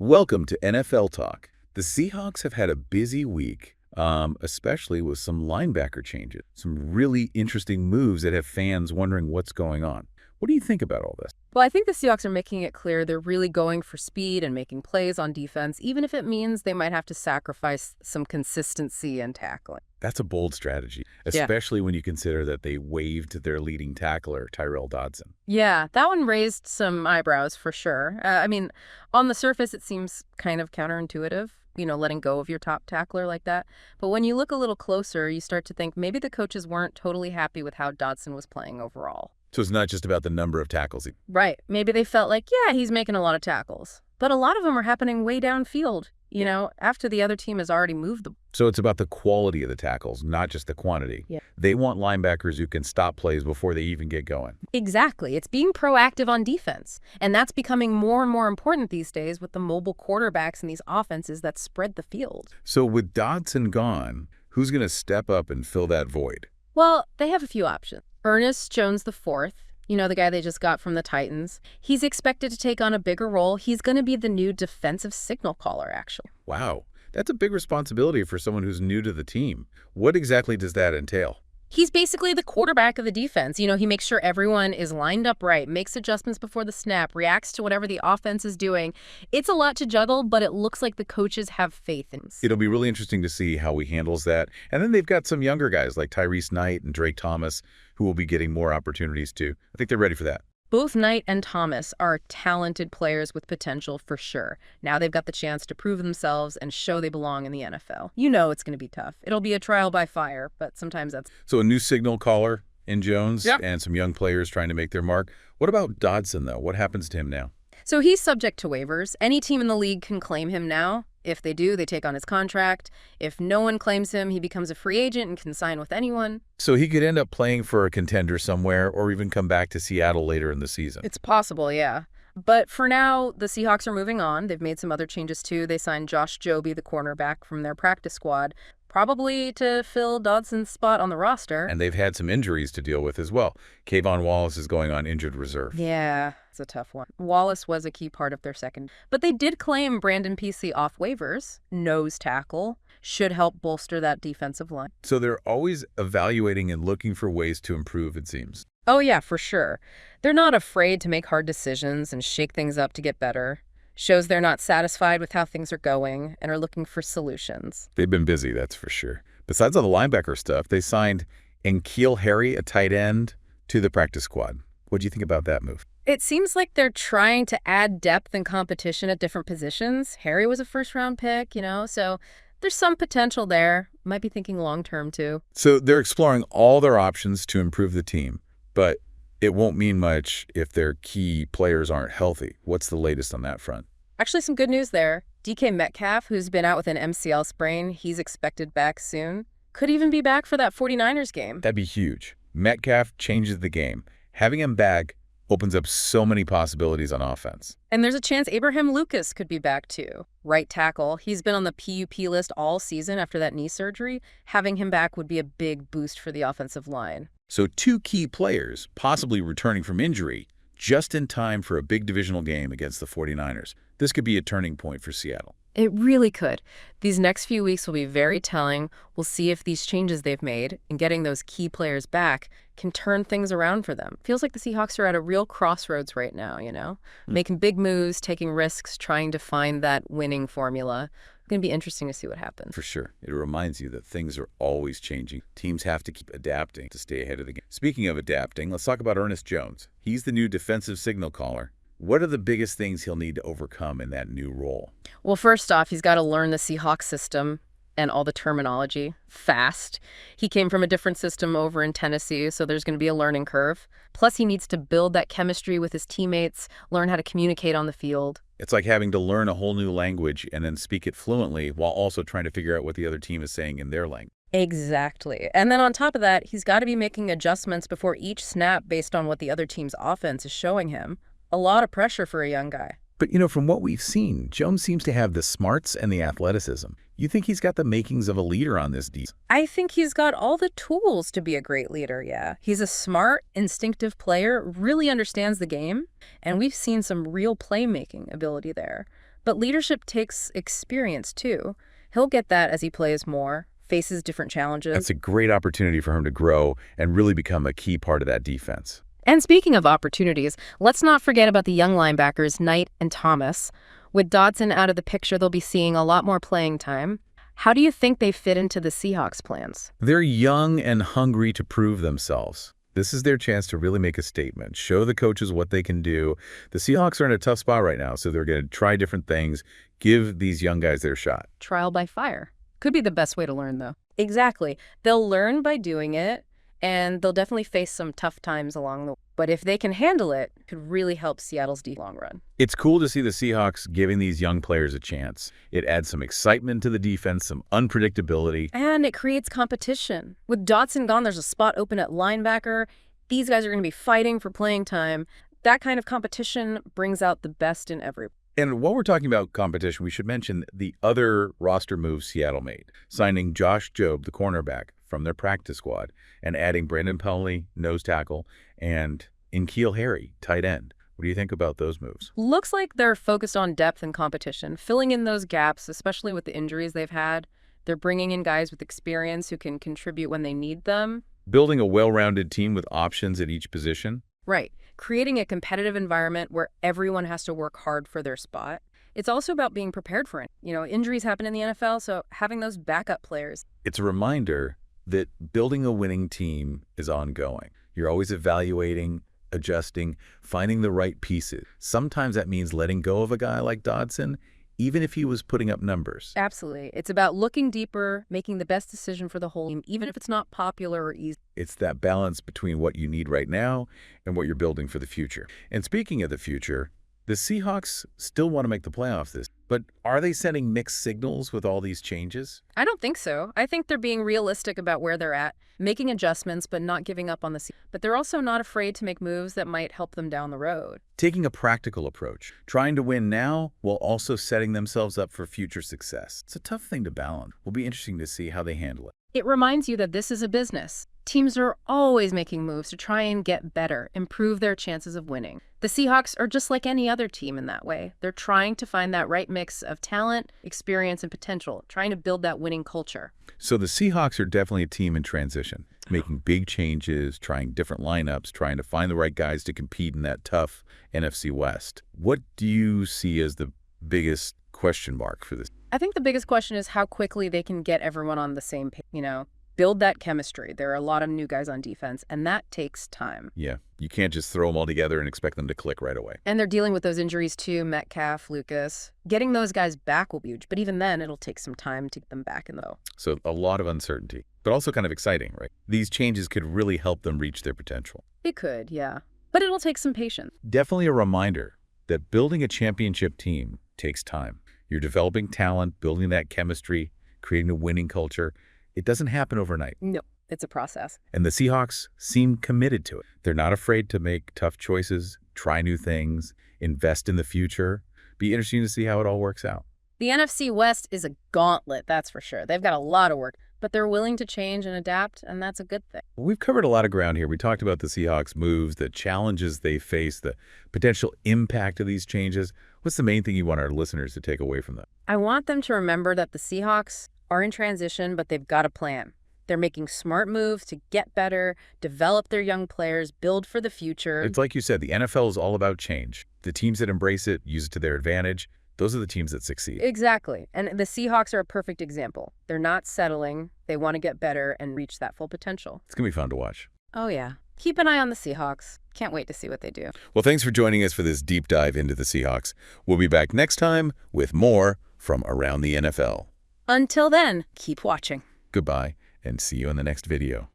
Welcome to NFL Talk. The Seahawks have had a busy week, especially with some linebacker changes, some really interesting moves that have fans wondering what's going on. What do you think about all this? Well, I think the Seahawks are making it clear they're really going for speed and making plays on defense, even if it means they might have to sacrifice some consistency and tackling. That's a bold strategy, especially when you consider that they waived their leading tackler, Tyrel Dodson. Yeah, that one raised some eyebrows for sure. On the surface, it seems kind of counterintuitive, letting go of your top tackler like that. But when you look a little closer, you start to think maybe the coaches weren't totally happy with how Dodson was playing overall. So it's not just about the number of tackles. Right. Maybe they felt like, yeah, he's making a lot of tackles. But a lot of them are happening way downfield, after the other team has already moved them. So it's about the quality of the tackles, not just the quantity. Yeah. They want linebackers who can stop plays before they even get going. Exactly. It's being proactive on defense. And that's becoming more and more important these days with the mobile quarterbacks and these offenses that spread the field. So with Dodson gone, who's going to step up and fill that void? Well, they have a few options. Ernest Jones IV, the guy they just got from the Titans, he's expected to take on a bigger role. He's going to be the new defensive signal caller, actually. Wow, that's a big responsibility for someone who's new to the team. What exactly does that entail? He's basically the quarterback of the defense. He makes sure everyone is lined up right, makes adjustments before the snap, reacts to whatever the offense is doing. It's a lot to juggle, but it looks like the coaches have faith in him. It'll be really interesting to see how he handles that. And then they've got some younger guys like Tyrese Knight and Drake Thomas who will be getting more opportunities too. I think they're ready for that. Both Knight and Thomas are talented players with potential for sure. Now they've got the chance to prove themselves and show they belong in the NFL. It's going to be tough. It'll be a trial by fire, but sometimes that's... So a new signal caller in Jones, Yep. And some young players trying to make their mark. What about Dodson, though? What happens to him now? So he's subject to waivers. Any team in the league can claim him now. If they do, they take on his contract. If no one claims him, he becomes a free agent and can sign with anyone. So he could end up playing for a contender somewhere or even come back to Seattle later in the season. It's possible, yeah. But for now, the Seahawks are moving on. They've made some other changes too. They signed Josh Joby, the cornerback, from their practice squad, probably to fill Dodson's spot on the roster. And they've had some injuries to deal with as well. Kayvon Wallace is going on injured reserve. Yeah, it's a tough one. Wallace was a key part of their second. But they did claim Brandon Peasley off waivers. Nose tackle. Should help bolster that defensive line. So they're always evaluating and looking for ways to improve, it seems. Oh, yeah, for sure. They're not afraid to make hard decisions and shake things up to get better. Shows they're not satisfied with how things are going and are looking for solutions. They've been busy, that's for sure. Besides all the linebacker stuff, they signed N'Keal Harry, a tight end, to the practice squad. What do you think about that move? It seems like they're trying to add depth and competition at different positions. Harry was a first-round pick, so there's some potential there. Might be thinking long-term, too. So they're exploring all their options to improve the team, but it won't mean much if their key players aren't healthy. What's the latest on that front? Actually, some good news there. DK Metcalf, who's been out with an MCL sprain, he's expected back soon. Could even be back for that 49ers game. That'd be huge. Metcalf changes the game. Having him back opens up so many possibilities on offense. And there's a chance Abraham Lucas could be back too. Right tackle. He's been on the PUP list all season after that knee surgery. Having him back would be a big boost for the offensive line. So two key players possibly returning from injury just in time for a big divisional game against the 49ers. This could be a turning point for Seattle. It really could. These next few weeks will be very telling. We'll see if these changes they've made and getting those key players back can turn things around for them. Feels like the Seahawks are at a real crossroads right now, Making big moves, taking risks, trying to find that winning formula. It's going to be interesting to see what happens. For sure. It reminds you that things are always changing. Teams have to keep adapting to stay ahead of the game. Speaking of adapting, let's talk about Ernest Jones. He's the new defensive signal caller. What are the biggest things he'll need to overcome in that new role? Well, first off, he's got to learn the Seahawks system and all the terminology fast. He came from a different system over in Tennessee, so there's going to be a learning curve. Plus, he needs to build that chemistry with his teammates, learn how to communicate on the field. It's like having to learn a whole new language and then speak it fluently while also trying to figure out what the other team is saying in their language. Exactly. And then on top of that, he's got to be making adjustments before each snap based on what the other team's offense is showing him. A lot of pressure for a young guy. But, from what we've seen, Jones seems to have the smarts and the athleticism. You think he's got the makings of a leader on this deal? I think he's got all the tools to be a great leader, yeah. He's a smart, instinctive player, really understands the game, and we've seen some real playmaking ability there. But leadership takes experience, too. He'll get that as he plays more, faces different challenges. That's a great opportunity for him to grow and really become a key part of that defense. And speaking of opportunities, let's not forget about the young linebackers, Knight and Thomas. With Dodson out of the picture, they'll be seeing a lot more playing time. How do you think they fit into the Seahawks' plans? They're young and hungry to prove themselves. This is their chance to really make a statement, show the coaches what they can do. The Seahawks are in a tough spot right now, so they're going to try different things, give these young guys their shot. Trial by fire. Could be the best way to learn, though. Exactly. They'll learn by doing it, and they'll definitely face some tough times along the way. But if they can handle it, it could really help Seattle's D long run. It's cool to see the Seahawks giving these young players a chance. It adds some excitement to the defense, some unpredictability. And it creates competition. With Dodson gone, there's a spot open at linebacker. These guys are going to be fighting for playing time. That kind of competition brings out the best in everyone. And while we're talking about competition, we should mention the other roster moves Seattle made, signing Josh Jobe, the cornerback, from their practice squad, and adding Brandon Pelney, nose tackle, and N'Keal Harry, tight end. What do you think about those moves? Looks like they're focused on depth and competition, filling in those gaps, especially with the injuries they've had. They're bringing in guys with experience who can contribute when they need them. Building a well-rounded team with options at each position. Right. Creating a competitive environment where everyone has to work hard for their spot. It's also about being prepared for it. Injuries happen in the NFL, so having those backup players. It's a reminder that building a winning team is ongoing. You're always evaluating, adjusting, finding the right pieces. Sometimes that means letting go of a guy like Dodson, even if he was putting up numbers. Absolutely. It's about looking deeper, making the best decision for the whole team, even if it's not popular or easy. It's that balance between what you need right now and what you're building for the future. And speaking of the future, the Seahawks still want to make the playoffs but are they sending mixed signals with all these changes? I don't think so. I think they're being realistic about where they're at, making adjustments but not giving up on the season. But they're also not afraid to make moves that might help them down the road. Taking a practical approach, trying to win now while also setting themselves up for future success. It's a tough thing to balance. Will be interesting to see how they handle it. It reminds you that this is a business. Teams are always making moves to try and get better, improve their chances of winning. The Seahawks are just like any other team in that way. They're trying to find that right mix of talent, experience, and potential, trying to build that winning culture. So the Seahawks are definitely a team in transition, making big changes, trying different lineups, trying to find the right guys to compete in that tough NFC West. What do you see as the biggest question mark for this? I think the biggest question is how quickly they can get everyone on the same page, build that chemistry. There are a lot of new guys on defense, and that takes time. Yeah, you can't just throw them all together and expect them to click right away. And they're dealing with those injuries too, Metcalf, Lucas. Getting those guys back will be huge, but even then, it'll take some time to get them back in though. So a lot of uncertainty, but also kind of exciting, right? These changes could really help them reach their potential. It could, yeah. But it'll take some patience. Definitely a reminder that building a championship team takes time. You're developing talent, building that chemistry, creating a winning culture. It doesn't happen overnight. No, it's a process. And the Seahawks seem committed to it. They're not afraid to make tough choices, try new things, invest in the future. Be interesting to see how it all works out. The NFC West is a gauntlet, that's for sure. They've got a lot of work, but they're willing to change and adapt, and that's a good thing. We've covered a lot of ground here. We talked about the Seahawks' moves, the challenges they face, the potential impact of these changes. What's the main thing you want our listeners to take away from that? I want them to remember that the Seahawks are in transition, but they've got a plan. They're making smart moves to get better, develop their young players, build for the future. It's like you said, the NFL is all about change. The teams that embrace it, use it to their advantage. Those are the teams that succeed. Exactly. And the Seahawks are a perfect example. They're not settling. They want to get better and reach that full potential. It's going to be fun to watch. Oh, yeah. Keep an eye on the Seahawks. Can't wait to see what they do. Well, thanks for joining us for this deep dive into the Seahawks. We'll be back next time with more from around the NFL. Until then, keep watching. Goodbye, and see you in the next video.